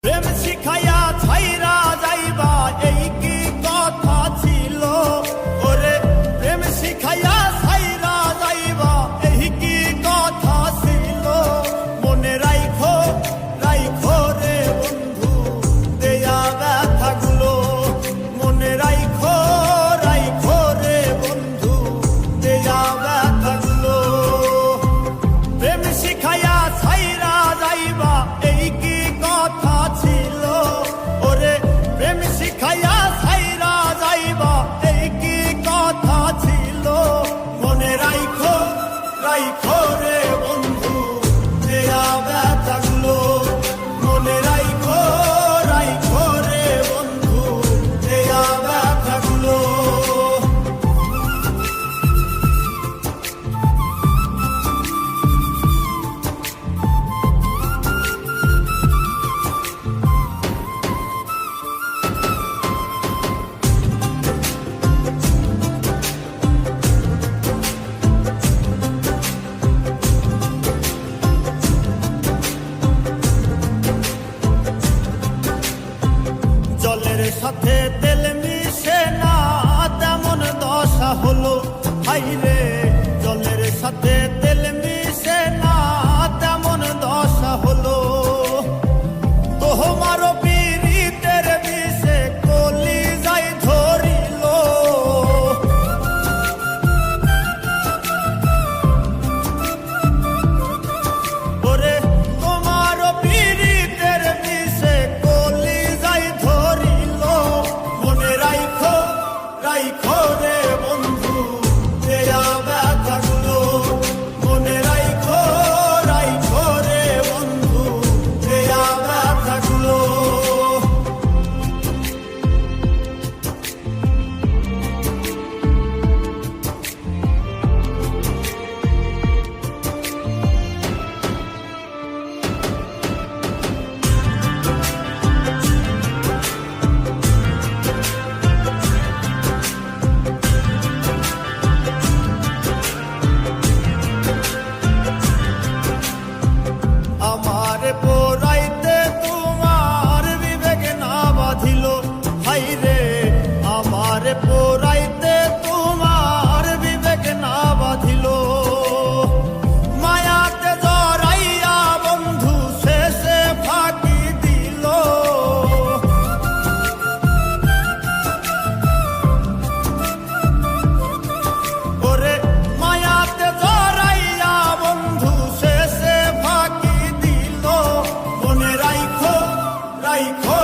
প্রেম শিখাইয়া ছাইরা যাইবা এই কি কথা ছিল ওরে প্রেম শিখাইয়া ছাইরা যাইবা এই কি কথা ছিল মনে রাইখো রাইখো রে বন্ধু দেয়া ব্যথাগুলো মনে রাইখো রাইখো রে বন্ধু দেয়া ব্যথাগুলো প্রেম শিখাইয়া ছাইরা যাইবা এই কি কথা ছিল ওরে প্রেম শিখাইয়া ছাইরা যাইবা এই কি কথা ছিল মনে রাইখো রাইখো রে বন্ধু দেয়া ব্যথাগুলো মনে রাইখো রাইখো রে বন্ধু দেয়া ব্যথাগুলো জলের সাথে তেল মিশে না তেমন দশা হলো হাইরে জলের সাথে তেল মিশে না তেমন দশা হলো তোমারও পীড়িতের বিষে কলি যাই ধরিল ওরে তোমারও পীড়িতের বিষে কলি যাই ধরিল মনে রাইখো রাইখো রে বন্ধু দেয়া ব্যথাগুলো মনে রাইখো রাইখো রে বন্ধু দেয়া ব্যথাগুলো আমার পোরাইতে তোমার বিবেক না বাঁধিল হাইরে আমার পোরাইতে তোমার বিবেক না বাঁধিল মায়াতে জড়াইয়া বন্ধু শেষে ফাঁকি দিল ওরে মায়াতে জড়াইয়া বন্ধু শেষে ফাঁকি দিল মনে রাইখো রাইখো